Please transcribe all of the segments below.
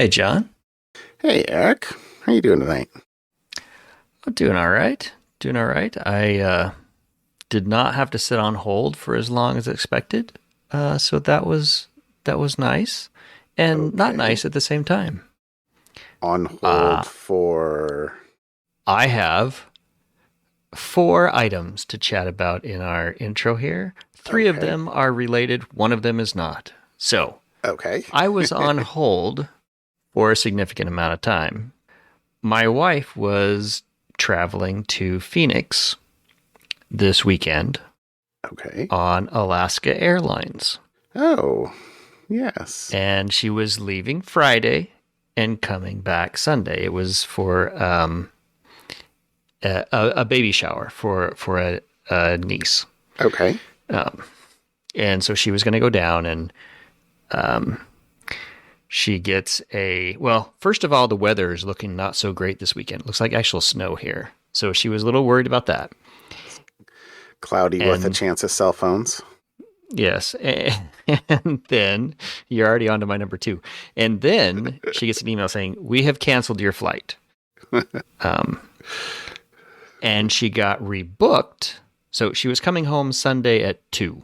Hey, John. Hey, Eric. How you doing tonight? I'm doing all right. Doing all right. I did not have to sit on hold for as long as expected, so that was nice, and not Okay. nice at the same time. On hold Uh, for... I have four items to chat about in our intro here. Three of Okay. them are related. One of them is not. So Okay. I was on hold for a significant amount of time. My wife was traveling to Phoenix this weekend Okay. on Alaska Airlines. Oh, yes. And she was leaving Friday and coming back Sunday. It was for a baby shower for a niece. Okay. Um, and so she was going to go down and she gets well, first of all, the weather is looking not so great this weekend. It looks like actual snow here. So she was a little worried about that. Cloudy with a And chance of cell phones. yes. And then you're already on to my number two. And then she gets an email saying, "We have canceled your flight." Um, and she got rebooked. So she was coming home Sunday at 2.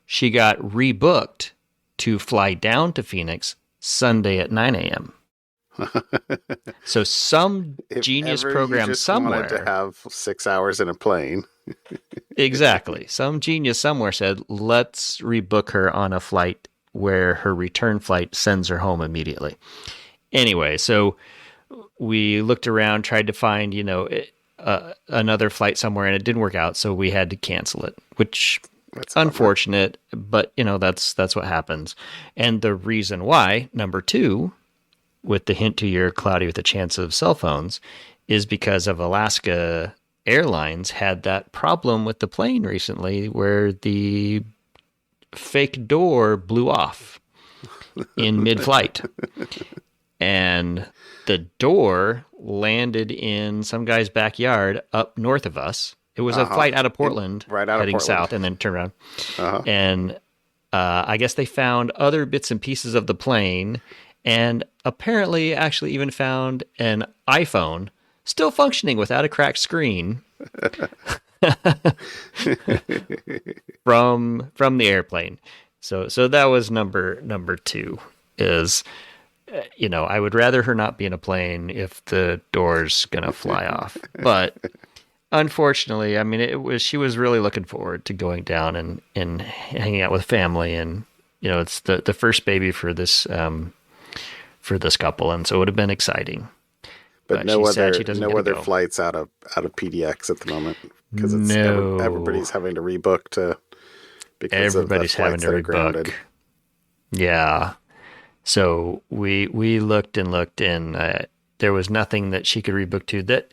She got rebooked to fly down to Phoenix Sunday at 9 a.m. So some If genius ever you program just wanted to somewhere, have 6 hours in a plane. exactly, some genius somewhere said, let's rebook her on a flight where her return flight sends her home immediately. Anyway, so we looked around, tried to find, another flight somewhere, and it didn't work out. So we had to cancel it, which That's a bummer. unfortunate, but that's what happens. And the reason why, number two, with the hint to your cloudy with a chance of cell phones, is because of Alaska Airlines had that problem with the plane recently where the fake door blew off in mid-flight. And the door landed in some guy's backyard up north of us. It was a Uh-huh. flight out of Portland Right out of heading Portland. south and then turned around. Uh-huh. And I guess they found other bits and pieces of the plane and apparently actually even found an iPhone still functioning without a cracked screen from the airplane. So that was number two is I would rather her not be in a plane if the door's going to fly off. But unfortunately, I mean, she was really looking forward to going down and hanging out with family, and it's the first baby for this couple, and so it would have been exciting. But But she's sad she doesn't no get to other go. flights out of PDX at the moment because No, everybody's having to rebook because of the everybody's having flights to that are rebook. grounded. Yeah. So we looked and looked, and there was nothing that she could rebook to. That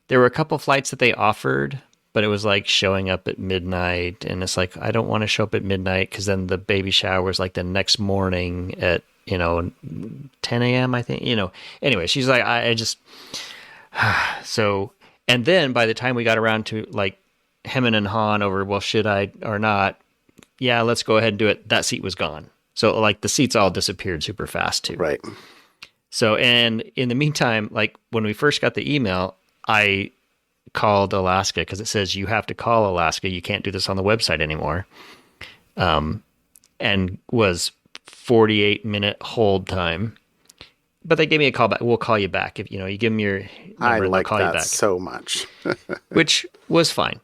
there were a couple flights that they offered, but it was like showing up at midnight, and it's like I don't want to show up at midnight because then the baby shower is like the next morning at 10 a.m. I think. Anyway, she's like I just so, and then by the time we got around to like hemming and hawing over, well, should I or not? Yeah, let's go ahead and do it. That seat was gone. So like the seats all disappeared super fast too. Right. So, and in the meantime, like when we first got the email, I called Alaska because it says you have to call Alaska. You can't do this on the website anymore. And was 48-minute hold time. But they gave me a call back. We'll call you back if you give them your I number and they'll like call you that back, so much. which was fine.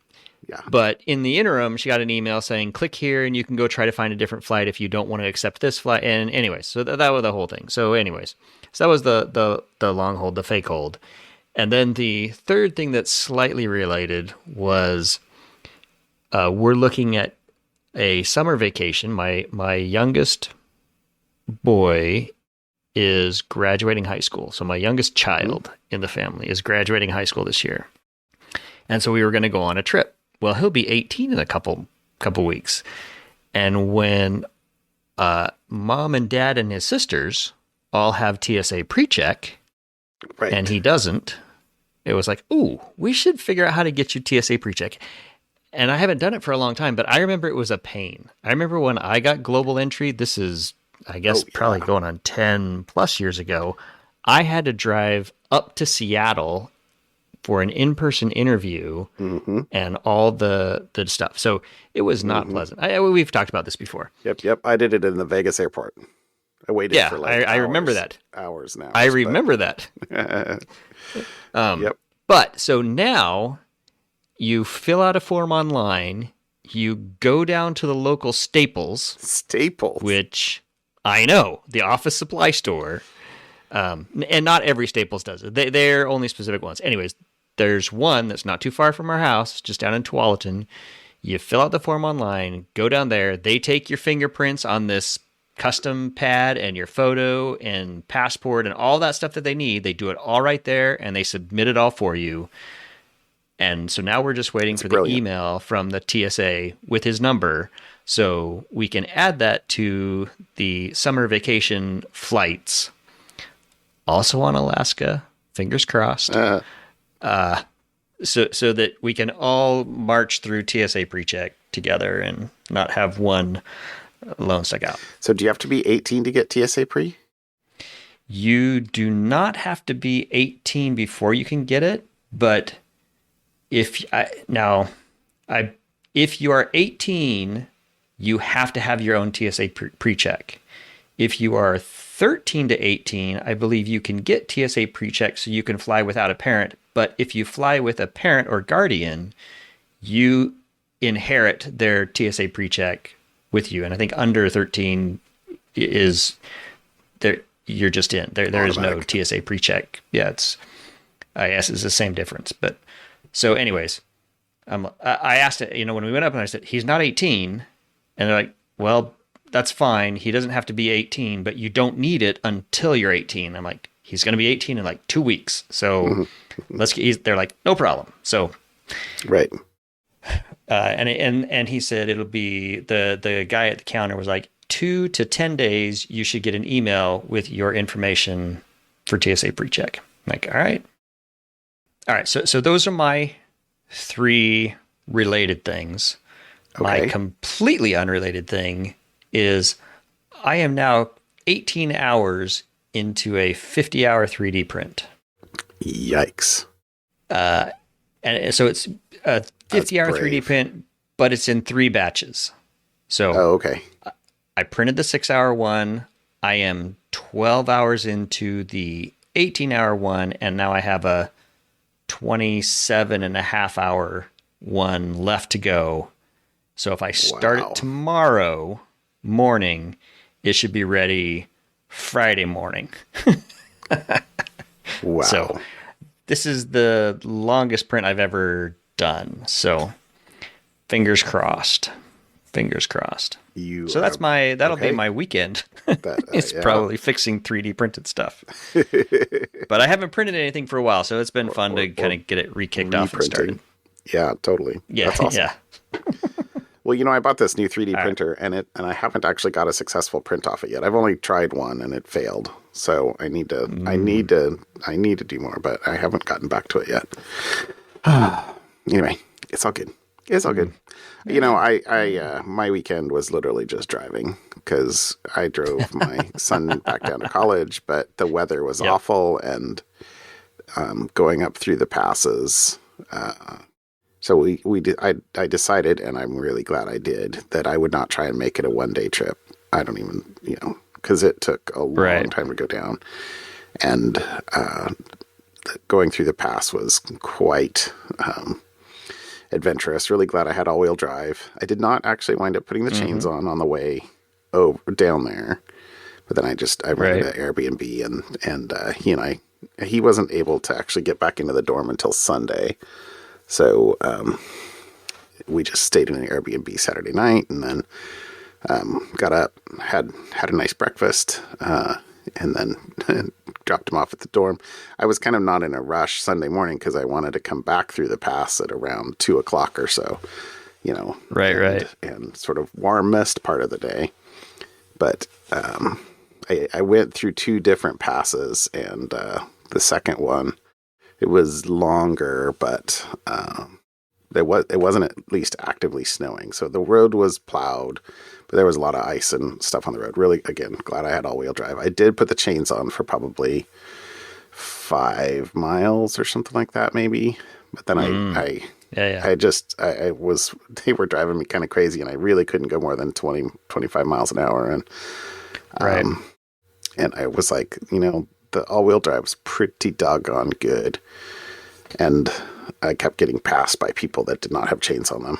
Yeah. But in the interim, she got an email saying, click here and you can go try to find a different flight if you don't want to accept this flight. And anyways, so that was the whole thing. So anyways, so that was the long hold, the fake hold. And then the third thing that's slightly related was we're looking at a summer vacation. My youngest boy is graduating high school. So my youngest child in the family is graduating high school this year. And so we were going to go on a trip. Well, he'll be 18 in a couple weeks. And when mom and dad and his sisters all have TSA pre-check, Right. and he doesn't, it was like, ooh, we should figure out how to get you TSA pre-check. And I haven't done it for a long time, but I remember it was a pain. I remember when I got global entry, this is I guess probably going on 10 plus years ago, I had to drive up to Seattle for an in-person interview and all the stuff. So it was not pleasant. We've talked about this before. Yep. I did it in the Vegas airport. I waited for like I remember that. Hours now. I remember that. Yep. But so now you fill out a form online, you go down to the local Staples, which I know, the office supply store, and not every Staples does it. They're only specific ones. Anyways, there's one that's not too far from our house, just down in Tualatin. You fill out the form online, go down there. They take your fingerprints on this custom pad and your photo and passport and all that stuff that they need. They do it all right there, and they submit it all for you. And so now we're just waiting for the email from the TSA with his number so we can add that to the summer vacation flights. Also on Alaska, fingers crossed. So that we can all march through TSA pre-check together and not have one lone stuck out. So do you have to be 18 to get TSA pre? You do not have to be 18 before you can get it, but if you are 18, you have to have your own TSA pre-check. If you are 13 to 18, I believe you can get TSA pre-check so you can fly without a parent. But if you fly with a parent or guardian, you inherit their TSA pre-check with you. And I think under 13 is there. You're just in. There is no TSA pre-check. Yeah, I guess it's the same difference. But so anyways, I asked it, when we went up and I said, he's not 18. And they're like, well, that's fine. He doesn't have to be 18, but you don't need it until you're 18. I'm like, he's going to be 18 in like 2 weeks. So they're like, no problem. So, right. And he said, it'll be the guy at the counter was like, 2 to 10 days, you should get an email with your information for TSA pre-check. I'm like, all right. So those are my 3 related things. Okay. My completely unrelated thing is I am now 18 hours into a 50-hour 3D print. Yikes. And so it's a 50-hour 3D print, but it's in 3 batches. So okay. I printed the 6-hour one. I am 12 hours into the 18-hour one, and now I have a 27.5-hour one left to go. So if I start it tomorrow morning, it should be ready Friday morning. Wow. So this is the longest print I've ever done. So fingers crossed. Fingers crossed. So that'll be my weekend. It's probably fixing 3D printed stuff. But I haven't printed anything for a while, so it's been fun to kind of get it re-kicked off and started. Yeah, totally. Yeah, that's awesome. Yeah. Well, I bought this new 3D printer and I haven't actually got a successful print off it yet. I've only tried one and it failed. So I need to do more, but I haven't gotten back to it yet. Anyway, it's all good. It's all good. My weekend was literally just driving because I drove my son back down to college, but the weather was awful and going up through the passes. So I decided, and I'm really glad I did, that I would not try and make it a one-day trip. I don't even, because it took a long time to go down. And going through the pass was quite adventurous. Really glad I had all-wheel drive. I did not actually wind up putting the chains on the way down there. But then I rented an Airbnb, and he wasn't able to actually get back into the dorm until Sunday. So we just stayed in an Airbnb Saturday night, and then got up, had a nice breakfast, and then dropped him off at the dorm. I was kind of not in a rush Sunday morning because I wanted to come back through the pass at around 2:00 or so, Right. And sort of warmest part of the day. But I went through 2 different passes, and the second one, it was longer, but It wasn't at least actively snowing. So the road was plowed, but there was a lot of ice and stuff on the road. Really, again, glad I had all-wheel drive. I did put the chains on for probably 5 miles or something like that, maybe. But then they were driving me kind of crazy, and I really couldn't go more than 20, 25 miles an hour. And, and I was like, the all-wheel drive was pretty doggone good. And I kept getting passed by people that did not have chains on them.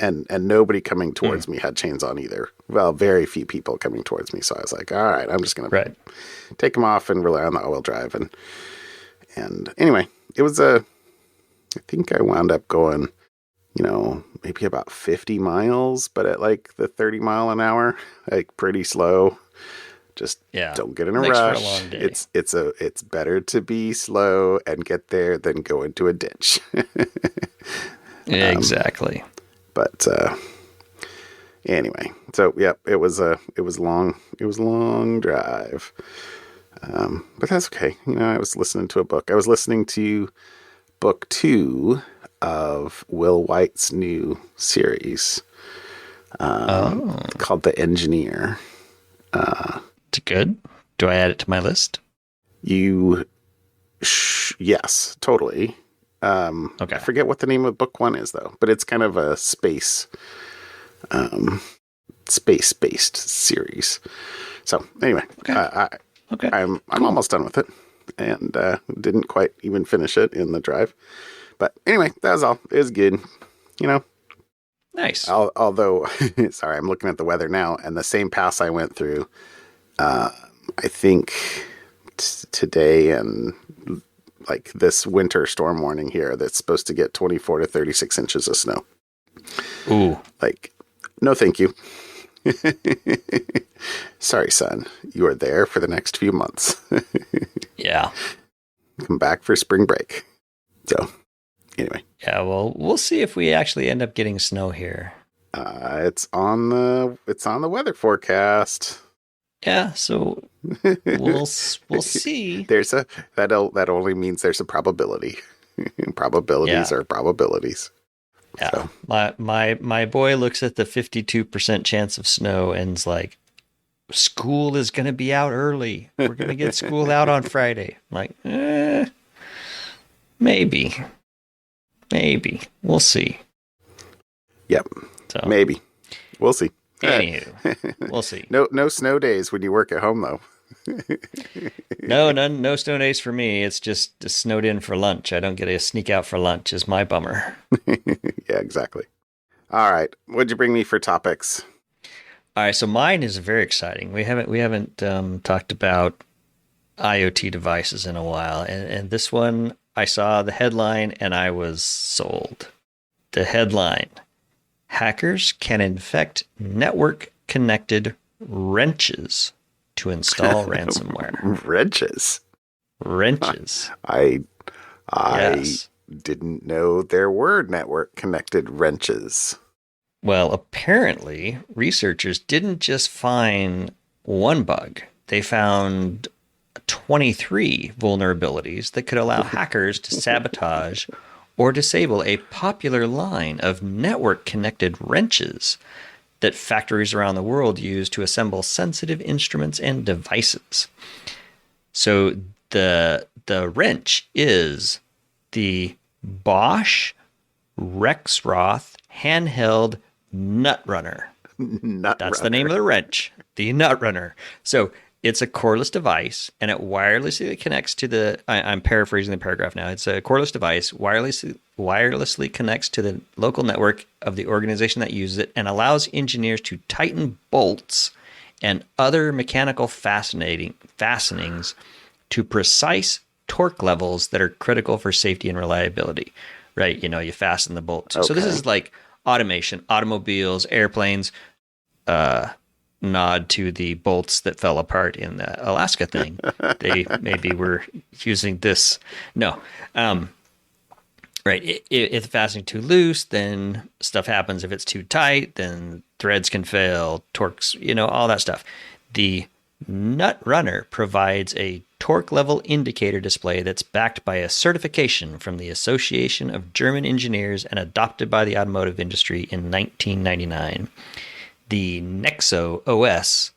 and nobody coming towards me had chains on either. Well, very few people coming towards me. So I was like, all right, I'm just going to take them off and rely on the all-wheel drive. And anyway, it was I think I wound up going, maybe about 50 miles, but at like the 30 mile an hour, like pretty slow. Just don't get in a rush. For a long day. It's better to be slow and get there than go into a ditch. Exactly. But anyway, so it was a long drive. But that's okay. I was listening to a book. I was listening to book 2 of Will White's new series called The Engineer. It's good. Do I add it to my list? Yes, totally. Okay. I forget what the name of book 1 is though, but it's kind of a space-based series. So anyway, I'm almost done with it, and didn't quite even finish it in the drive. But anyway, that was all. It was good, Nice. Although, sorry, I'm looking at the weather now, and the same pass I went through. I think today and like this winter storm warning here that's supposed to get 24 to 36 inches of snow. Ooh. Like, no thank you. Sorry, son. You are there for the next few months. Yeah. Come back for spring break. So, anyway. Yeah, well, we'll see if we actually end up getting snow here. It's on the weather forecast. Yeah, so we'll see. That only means there's a probability. Probabilities are probabilities. Yeah. So. My boy looks at the 52% chance of snow and's like, school is going to be out early. We're going to get school out on Friday. I'm like, maybe. We'll see. Yep. So. Maybe. We'll see. Anywho, we'll see. No snow days when you work at home, though. No snow days for me. It's just snowed in for lunch. I don't get to sneak out for lunch. Is my bummer. Yeah, exactly. All right, what'd you bring me for topics? All right, so mine is very exciting. We haven't talked about IoT devices in a while, and this one I saw the headline and I was sold. The headline. Hackers can infect network-connected wrenches to install ransomware. Wrenches. I Yes. didn't know there were network-connected wrenches. Well, apparently, researchers didn't just find one bug. They found 23 vulnerabilities that could allow hackers to sabotage or disable a popular line of network-connected wrenches that factories around the world use to assemble sensitive instruments and devices. So the wrench is the Bosch Rexroth handheld nut runner. That's the name of the wrench, the nut runner. So it's a cordless device, and it wirelessly connects to the. I'm paraphrasing the paragraph now. It's a cordless device, wirelessly connects to the local network of the organization that uses it, and allows engineers to tighten bolts and other mechanical fastenings to precise torque levels that are critical for safety and reliability. Right? You fasten the bolt. Okay. So this is like automation, automobiles, airplanes. Nod to the bolts that fell apart in the Alaska thing. They maybe were using this. No. Right. If the fastening too loose, then stuff happens. If it's too tight, then threads can fail, torques, all that stuff. The nut runner provides a torque level indicator display that's backed by a certification from the Association of German Engineers and adopted by the automotive industry in 1999. The Nexo OS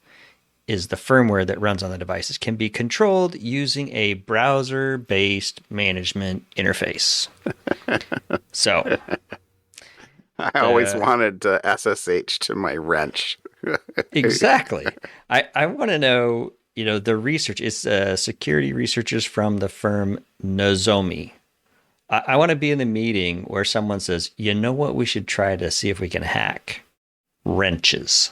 is the firmware that runs on the devices, can be controlled using a browser-based management interface. So, I always wanted to SSH to my wrench. Exactly. I want to know, the research is security researchers from the firm Nozomi. I want to be in the meeting where someone says, you know what we should try to see if we can hack? Wrenches.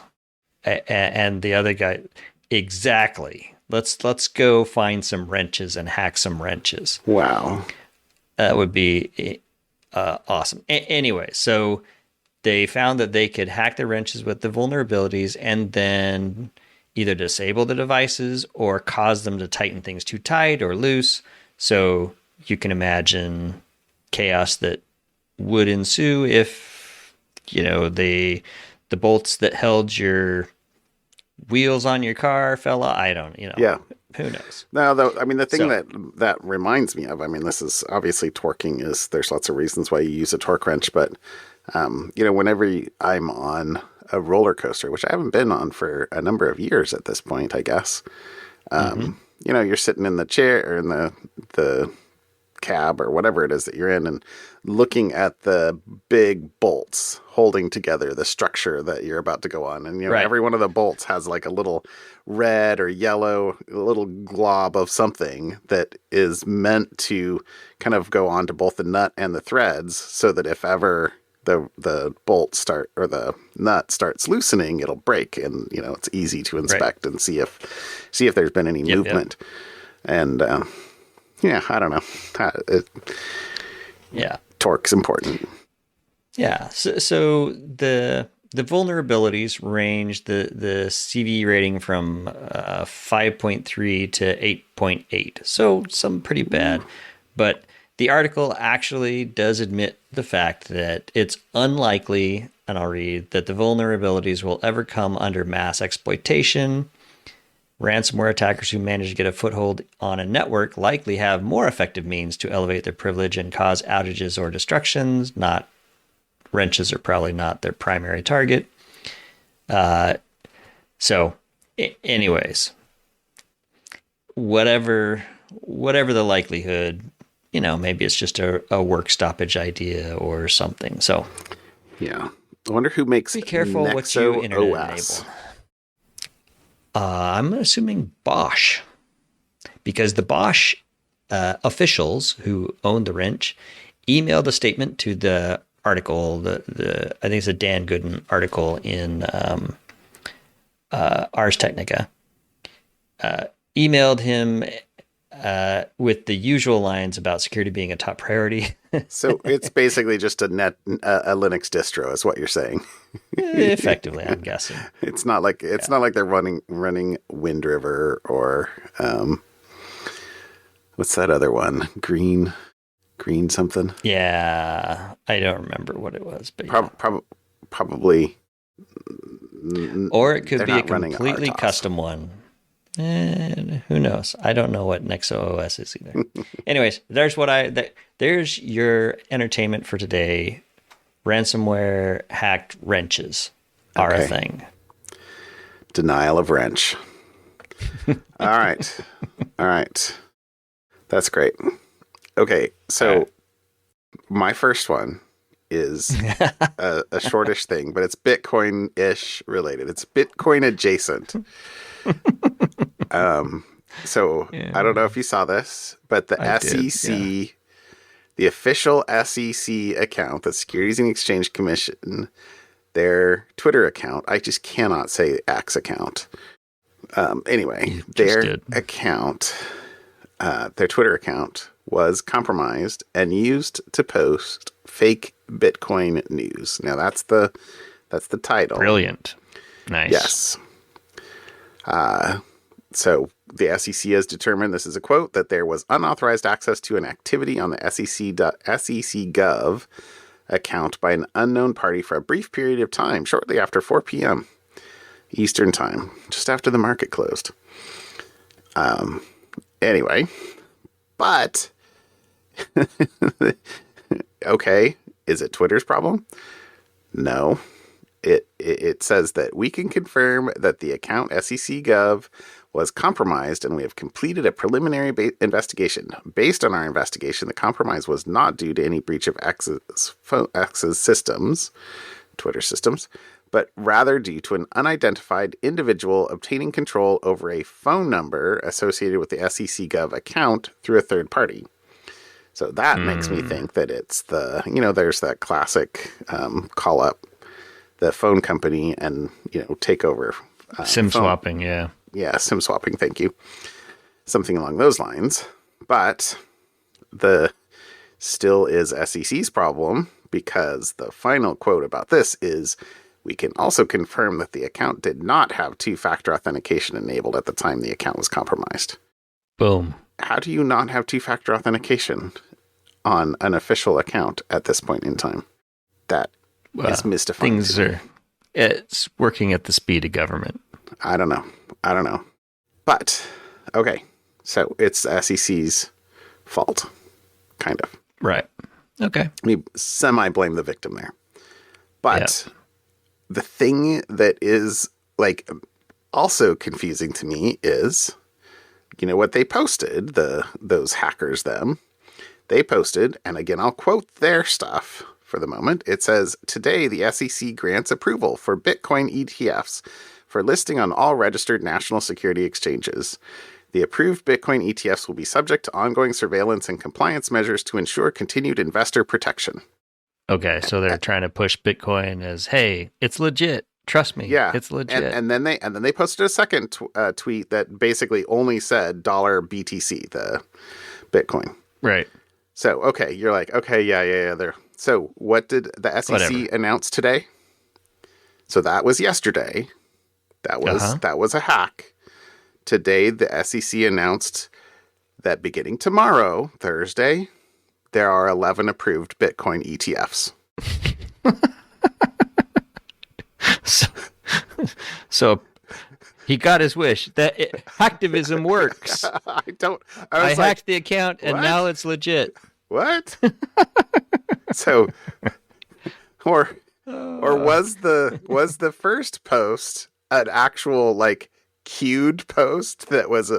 And the other guy, exactly. Let's go find some wrenches and hack some wrenches. Wow. That would be awesome. Anyway, so they found that they could hack the wrenches with the vulnerabilities and then either disable the devices or cause them to tighten things too tight or loose. So you can imagine chaos that would ensue if, the bolts that held your wheels on your car fell out. I don't, Yeah. Who knows? No, though, I mean, the thing that reminds me of, I mean, this is obviously torquing there's lots of reasons why you use a torque wrench, but, whenever I'm on a roller coaster, which I haven't been on for a number of years at this point, I guess, you're sitting in the chair or in the cab or whatever it is that you're in and looking at the big bolts holding together the structure that you're about to go on. And, right. Every one of the bolts has like a little red or yellow, little glob of something that is meant to kind of go on to both the nut and the threads so that if ever the bolt or the nut starts loosening, it'll break and, it's easy to inspect and see if there's been any movement. And, I don't know. Torque's important. Yeah. So the vulnerabilities range the CV rating from 5.3 to 8.8. So some pretty bad. But the article actually does admit the fact that it's unlikely, and I'll read, that the vulnerabilities will ever come under mass exploitation. Ransomware attackers who manage to get a foothold on a network likely have more effective means to elevate their privilege and cause outages or destructions. Wrenches are probably not their primary target. Anyways, whatever the likelihood, maybe it's just a work stoppage idea or something. So, yeah, I wonder who makes. Be careful Nexo what you internet OS. enable. I'm assuming Bosch, because the Bosch officials who own the wrench emailed a statement to the article. I think it's a Dan Gooden article in Ars Technica. Emailed him with the usual lines about security being a top priority. So it's basically just a Linux distro, is what you're saying. Effectively, I'm guessing. It's not like they're running Windriver or what's that other one? Green something. Yeah, I don't remember what it was, but probably. Or it could be a completely custom one. Who knows? I don't know what Nexo OS is either. Anyways, there's your entertainment for today. Ransomware hacked wrenches are a thing. Denial of wrench. All right. That's great. Okay, so my first one is a shortish thing, but it's Bitcoin-ish related. It's Bitcoin adjacent. So I don't know if you saw this, but the SEC, the official SEC account, the Securities and Exchange Commission, their Twitter account, I just cannot say X account. Anyway, their account, their Twitter account was compromised and used to post fake Bitcoin news. Now that's the title. Brilliant. Nice. Yes. So the SEC has determined, this is a quote, that there was unauthorized access to an activity on the SEC.gov account by an unknown party for a brief period of time, shortly after 4 p.m. Eastern time, just after the market closed. Anyway, but okay, is it Twitter's problem? No. It says that we can confirm that the account SEC.gov was compromised, and we have completed a preliminary investigation. Based on our investigation, the compromise was not due to any breach of X's systems, Twitter systems, but rather due to an unidentified individual obtaining control over a phone number associated with the SEC.gov account through a third party. So that makes me think that it's there's that classic call up the phone company and, take over. SIM swapping, yeah. Yeah, SIM swapping, thank you. Something along those lines. But the still is SEC's problem, because the final quote about this is, we can also confirm that the account did not have two-factor authentication enabled at the time the account was compromised. Boom. How do you not have two-factor authentication on an official account at this point in time? That is mystifying. It's working at the speed of government. I don't know. But, okay. So it's SEC's fault. Kind of. Right. Okay. We semi-blame the victim there. But the thing that is, also confusing to me is, what they posted, those hackers, they posted, and again, I'll quote their stuff for the moment. It says, today, the SEC grants approval for Bitcoin ETFs for listing on all registered national security exchanges. The approved Bitcoin ETFs will be subject to ongoing surveillance and compliance measures to ensure continued investor protection. Okay, so they're trying to push Bitcoin as, hey, it's legit. Trust me, it's legit. And then they posted a second tweet that basically only said $BTC, the Bitcoin. Right. So, okay, you're like, okay, yeah. There. So, what did the SEC announce today? So that was yesterday. That was a hack. Today, the SEC announced that beginning tomorrow, Thursday, there are 11 approved Bitcoin ETFs. So he got his wish. That hacktivism works. I hacked the account and now it's legit. What? So, or was the first post an actual queued post that was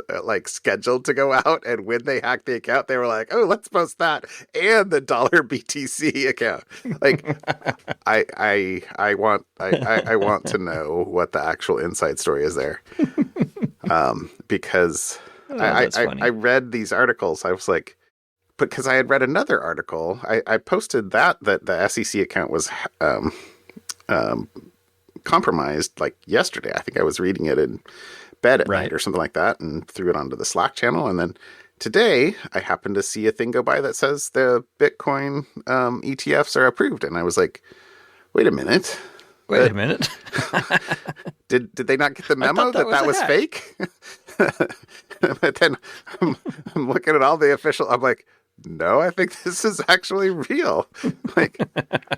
scheduled to go out, and when they hacked the account they were like, oh, let's post that and the $BTC account? I want to know what the actual inside story is there. Because I read these articles. I was like, because I had read another article, I posted that the SEC account was compromised yesterday. I think I was reading it in bed at night or something like that, and threw it onto the Slack channel. And then today I happened to see a thing go by that says the Bitcoin ETFs are approved, and I was like, wait a minute. Did they not get the memo that was fake? But then I'm looking at all the official. I'm like, no, I think this is actually real.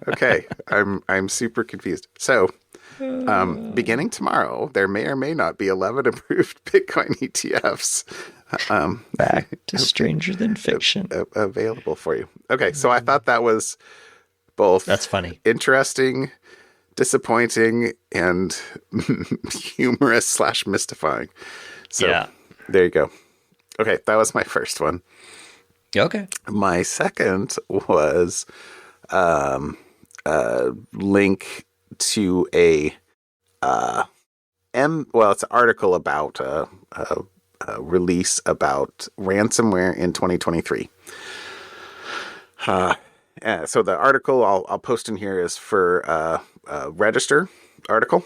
Okay, I'm super confused. So, beginning tomorrow, there may or may not be 11 approved Bitcoin ETFs. Back to stranger than fiction available for you. Okay, so I thought that was both. That's funny, interesting, disappointing, and humorous / mystifying. So there you go. Okay, that was my first one. Okay. My second was a link to it's an article about a release about ransomware in 2023. So the article I'll post in here is for a Register article.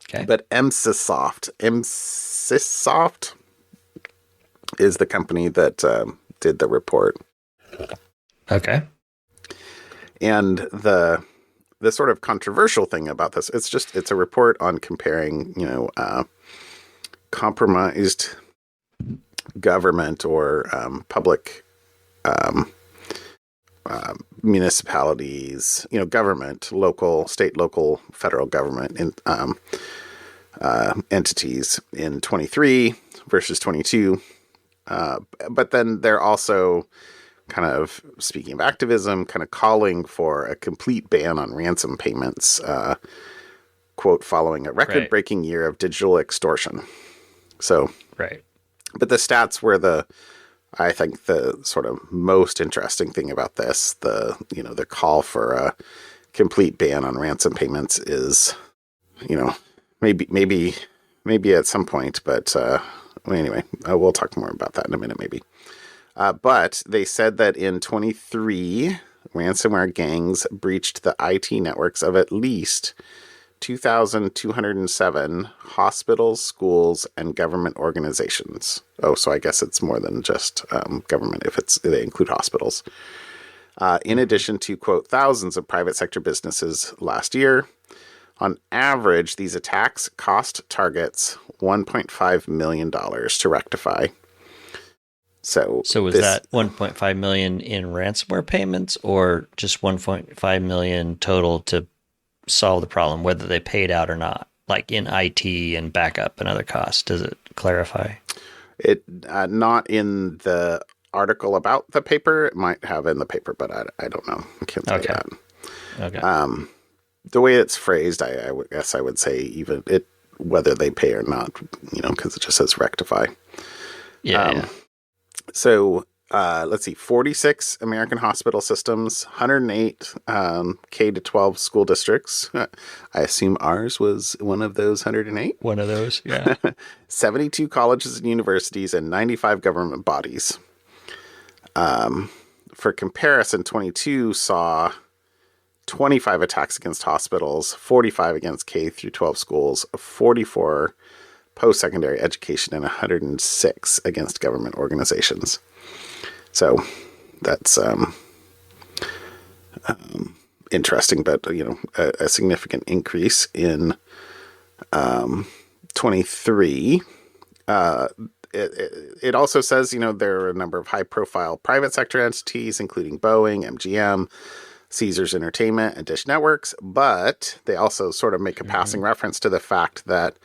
Okay. But MSysSoft is the company that did the report. Okay. And the sort of controversial thing about this, it's a report on comparing, compromised government or public municipalities, government, local, state, local, federal government entities in 23 versus 22. But then they're also kind of, speaking of activism, kind of calling for a complete ban on ransom payments, quote, following a record-breaking year of digital extortion. So, but the stats were I think the sort of most interesting thing about this, the call for a complete ban on ransom payments is, maybe at some point, but anyway, we'll talk more about that in a minute, maybe. But they said that in 23, ransomware gangs breached the IT networks of at least 2,207 hospitals, schools, and government organizations. Oh, so I guess it's more than just government if they include hospitals. In addition to, quote, thousands of private sector businesses last year. On average, these attacks cost targets $1.5 million to rectify. So was that 1.5 million in ransomware payments, or just 1.5 million total to solve the problem, whether they paid out or not, like in IT and backup and other costs? Does it clarify? It not in the article about the paper. It might have in the paper, but I don't know. I can't tell you that. Okay. The way it's phrased, I guess I would say even whether they pay or not, because it just says rectify. Yeah. So let's see, 46 American hospital systems, 108 K-12 school districts. I assume ours was one of those 108. One of those, yeah. 72 colleges and universities, and 95 government bodies. For comparison, 22 saw 25 attacks against hospitals, 45 against K-12 schools, 44 post-secondary education, and 106 against government organizations. So that's interesting, but a significant increase in 23. It also says there are a number of high-profile private sector entities, including Boeing, MGM, Caesars Entertainment, and Dish Networks, but they also sort of make a passing reference to the fact that,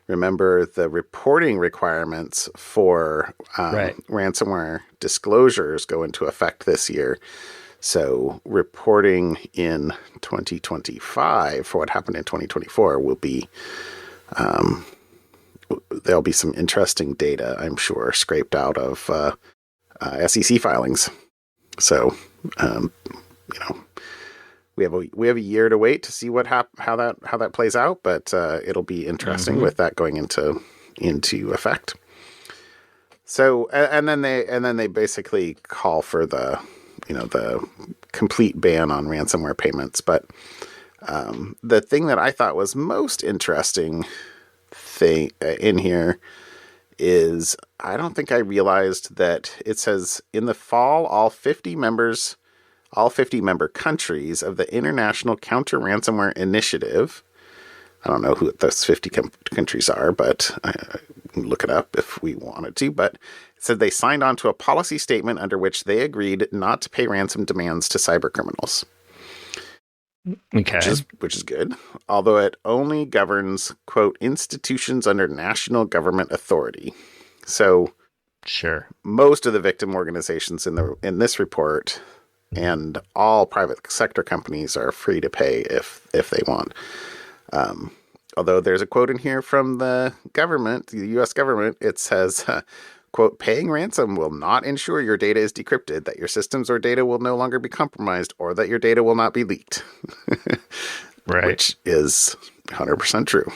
remember, the reporting requirements for ransomware disclosures go into effect this year. So reporting in 2025 for what happened in 2024 will be, there'll be some interesting data, I'm sure, scraped out of SEC filings. So, we have a year to wait to see how that plays out, but it'll be interesting with that going into effect. So, and then they basically call for the complete ban on ransomware payments. But the thing that I thought was most interesting in here is, I don't think I realized that it says in the fall, all 50 member countries of the International Counter-Ransomware Initiative. I don't know who those 50 countries are, but I can look it up if we wanted to. But it said they signed on to a policy statement under which they agreed not to pay ransom demands to cyber criminals. Okay. Which is good. Although it only governs, quote, institutions under national government authority. So sure, most of the victim organizations in this report and all private sector companies are free to pay if they want. Although there's a quote in here from the government, the U.S. government, it says, quote, paying ransom will not ensure your data is decrypted, that your systems or data will no longer be compromised, or that your data will not be leaked. Right. Which is 100% true.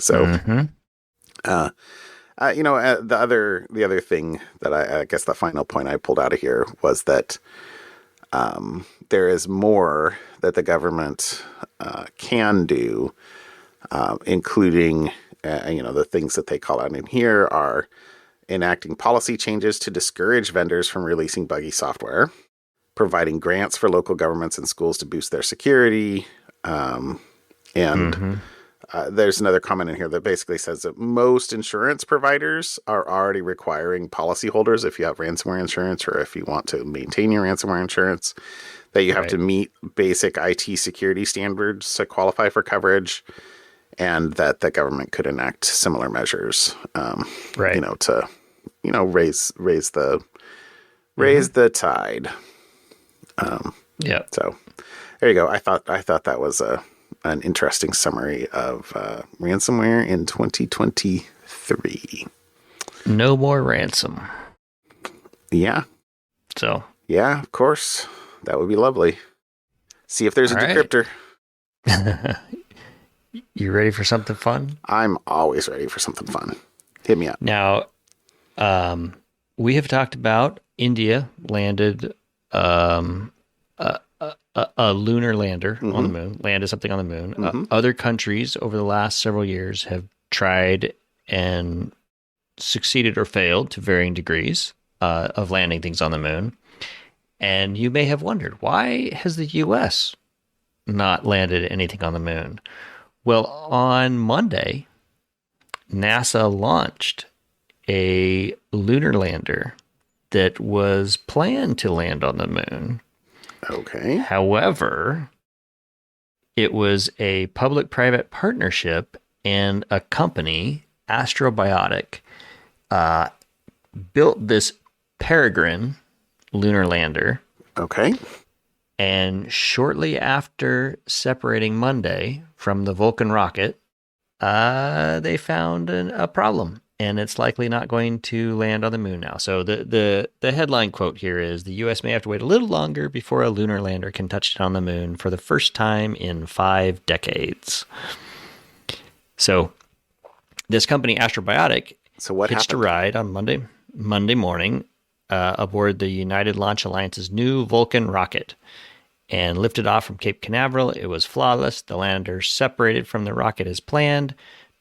So, the other thing that I guess the final point I pulled out of here was that there is more that the government can do, including, the things that they call out in here are enacting policy changes to discourage vendors from releasing buggy software, providing grants for local governments and schools to boost their security, there's another comment in here that basically says that most insurance providers are already requiring policyholders, if you have ransomware insurance or if you want to maintain your ransomware insurance, that you have to meet basic IT security standards to qualify for coverage, and that the government could enact similar measures, to raise the tide. Yeah. So there you go. I thought that was an interesting summary of ransomware in 2023. No more ransom. Yeah. So. Yeah, of course. That would be lovely. See if there's a decryptor. You ready for something fun? I'm always ready for something fun. Hit me up. Now, we have talked about India landed a lunar lander on the moon, landed something on the moon. Other countries over the last several years have tried and succeeded or failed to varying degrees of landing things on the moon. And you may have wondered, why has the U.S. not landed anything on the moon? Well, on Monday, NASA launched a lunar lander that was planned to land on the moon. Okay. However, it was a public-private partnership, and a company, Astrobiotic, built this Peregrine lunar lander. Okay. And shortly after separating Monday from the Vulcan rocket, they found a problem, and it's likely not going to land on the moon now. So the headline quote here is, the U.S. may have to wait a little longer before a lunar lander can touch it on the moon for the first time in 5 decades. So this company, Astrobiotic, hitched a ride on Monday morning aboard the United Launch Alliance's new Vulcan rocket and lifted off from Cape Canaveral. It was flawless. The lander separated from the rocket as planned,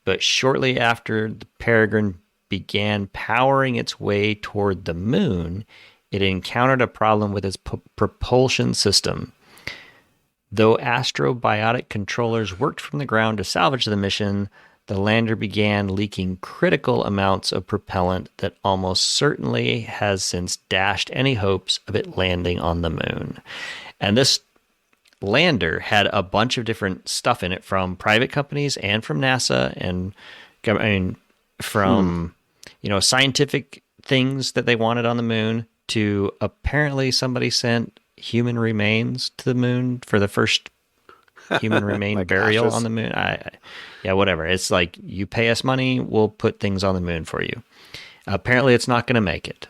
but shortly after the Peregrine began powering its way toward the moon, it encountered a problem with its propulsion system. Though Astrobiotic controllers worked from the ground to salvage the mission, the lander began leaking critical amounts of propellant that almost certainly has since dashed any hopes of it landing on the moon. And this lander had a bunch of different stuff in it from private companies and from NASA, and from scientific things that they wanted on the moon, to apparently somebody sent human remains to the moon for the first human remain like burial ashes on the moon. Yeah, whatever. It's like, you pay us money, we'll put things on the moon for you. Apparently, it's not going to make it.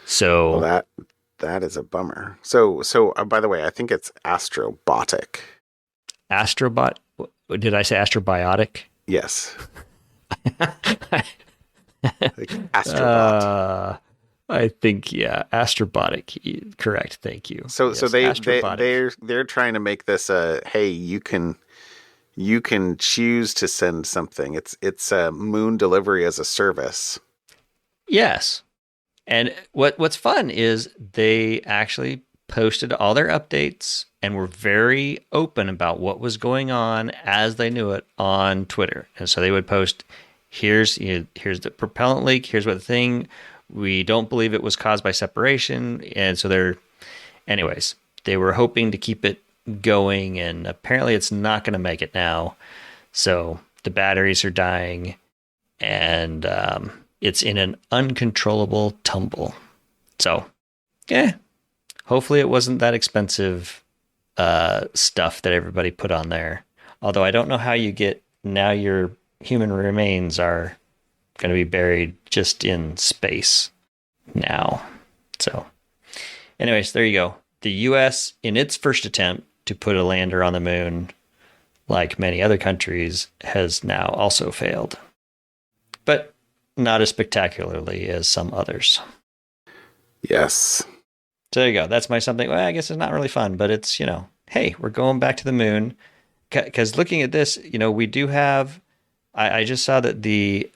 So that is a bummer. So by the way, I think it's Astrobotic. Did I say Astrobiotic? Yes. Like Astrobot. I think, yeah, Astrobotic. Correct. Thank you. So they're trying to make this hey, you can choose to send something. It's a moon delivery as a service. Yes. And what's fun is they actually posted all their updates and were very open about what was going on as they knew it on Twitter. And so they would post, here's the propellant leak, here's what the thing, we don't believe it was caused by separation. And so they were hoping to keep it going, and apparently it's not going to make it now. So the batteries are dying, and it's in an uncontrollable tumble. So, hopefully it wasn't that expensive stuff that everybody put on there. Although I don't know how you get, now your human remains are going to be buried just in space now. So anyways, there you go. The U.S., in its first attempt to put a lander on the moon, like many other countries, has now also failed. But not as spectacularly as some others. Yes. So there you go. That's my something. Well, I guess it's not really fun, but it's, hey, we're going back to the moon. Because looking at this, we do have, I just saw that the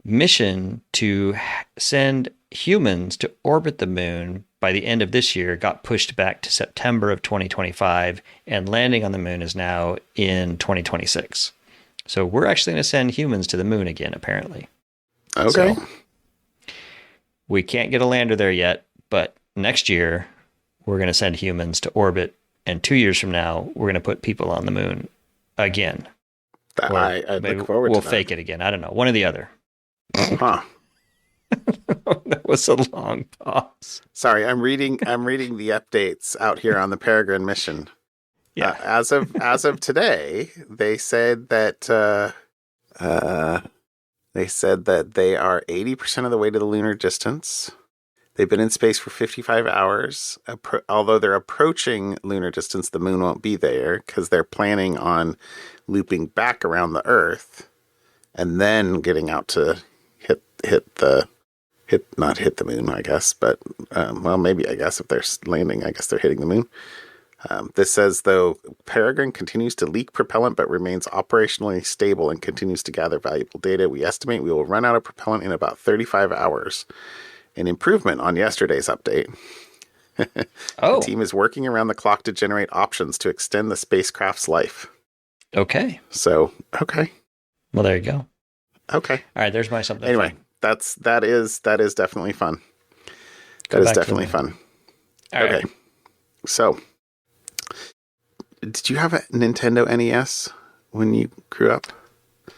mission to send humans to orbit the moon by the end of this year got pushed back to September of 2025, and landing on the moon is now in 2026. So we're actually going to send humans to the moon again, apparently. Okay. So we can't get a lander there yet, but next year we're going to send humans to orbit, and 2 years from now we're going to put people on the moon again. I look forward to that. We'll fake it again. I don't know. One or the other. Huh. That was a long pause. Sorry, I'm reading the updates out here on the Peregrine mission. Yeah. As of today, they said that they are 80% of the way to the lunar distance. They've been in space for 55 hours. Although they're approaching lunar distance, the moon won't be there because they're planning on looping back around the Earth and then getting out to not hit the moon, I guess, but well, maybe I guess if they're landing, I guess they're hitting the moon. This says, though, Peregrine continues to leak propellant but remains operationally stable and continues to gather valuable data. We estimate we will run out of propellant in about 35 hours. An improvement on yesterday's update. Oh. The team is working around the clock to generate options to extend the spacecraft's life. Okay. So, okay. Well, there you go. Okay. All right, there's my something. Anyway, that is definitely fun. That is definitely fun. All okay. Right. So, did you have a Nintendo NES when you grew up?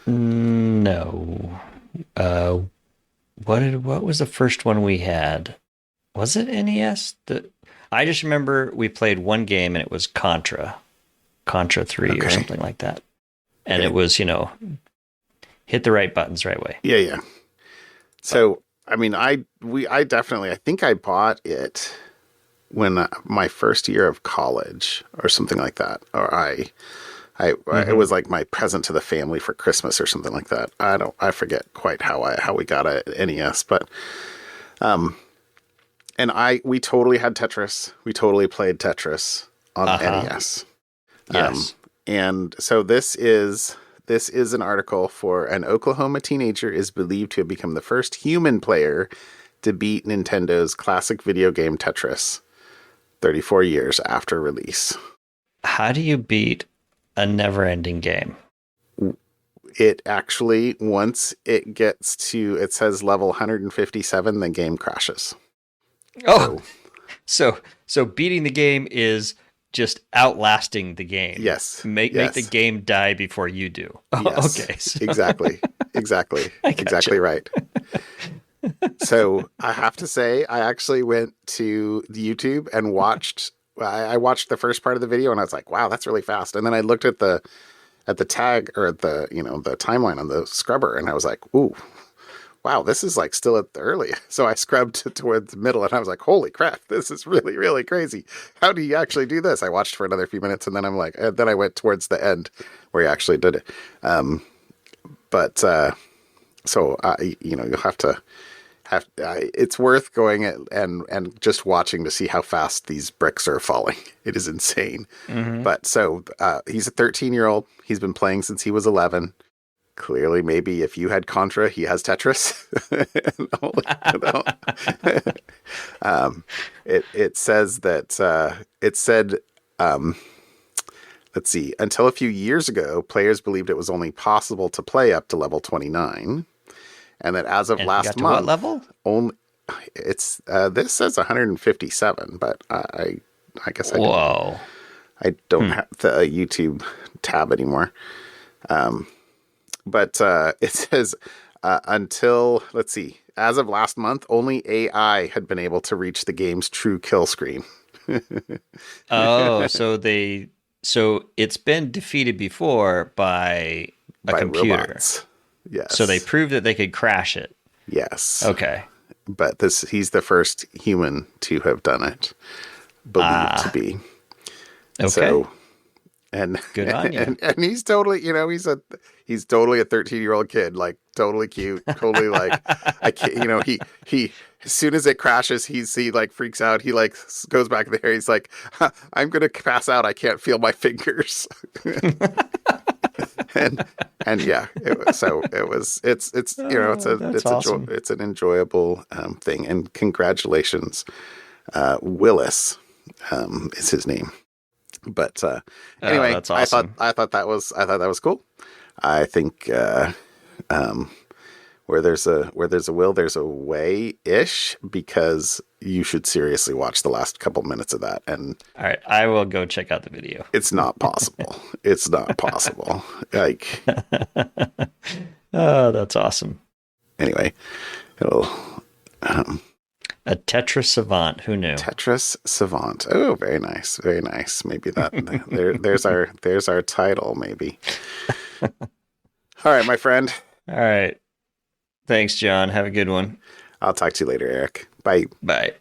No. What was the first one we had? Was it NES? I just remember we played one game and it was Contra 3 or something like that. And it was, hit the right buttons right way. Yeah. So, I mean, I think I bought it when my first year of college or something like that. Or it was like my present to the family for Christmas or something like that. I forget quite how we got a NES, but, we totally had Tetris. We totally played Tetris on NES. Yes. And so this is an article for an Oklahoma teenager is believed to have become the first human player to beat Nintendo's classic video game Tetris 34 years after release. How do you beat a never-ending game? It actually, once it gets to, it says level 157, the game crashes. Oh, so beating the game is just outlasting the game. Yes. Make the game die before you do. Yes. Okay. So. Exactly. Exactly right. So I have to say, I actually went to YouTube and watched the first part of the video and I was like, wow, that's really fast. And then I looked at the tag or at the timeline on the scrubber and I was like, ooh, wow, this is like still at the early. So I scrubbed towards the middle and I was like, holy crap, this is really, really crazy. How do you actually do this? I watched for another few minutes and then then I went towards the end where he actually did it. So you'll have to it's worth going and just watching to see how fast these bricks are falling. It is insane. Mm-hmm. But so he's a 13-year-old. He's been playing since he was 11. Clearly, maybe if you had Contra, he has Tetris. It says that let's see. Until a few years ago, players believed it was only possible to play up to level 29. And that as of last month, what level? Only it's this says 157, but I guess I don't have the YouTube tab anymore. But it says until let's see, as of last month, only AI had been able to reach the game's true kill screen. So it's been defeated before by a computer. Robots. Yes. So they proved that they could crash it. Yes. Okay. But he's the first human to have done it, believed to be. Okay. So, and good on you. And he's totally, he's totally a 13-year-old kid, like totally cute, totally like I can't, he as soon as it crashes, he like freaks out. He like goes back there. He's like, I'm gonna pass out. I can't feel my fingers. and yeah, it's awesome. It's an enjoyable thing. And congratulations, Willis is his name. But anyway, that's awesome. I thought that was cool. I think where there's a will, there's a way ish, because you should seriously watch the last couple minutes of that. And all right, I will go check out the video. It's not possible. It's not possible. Like, oh, that's awesome. anyway, it'll A Tetris Savant. Who knew? Tetris Savant. Oh, very nice, very nice. Maybe that there's our title. Maybe. All right, my friend. All right. Thanks, John. Have a good one. I'll talk to you later, Eric. Bye. Bye.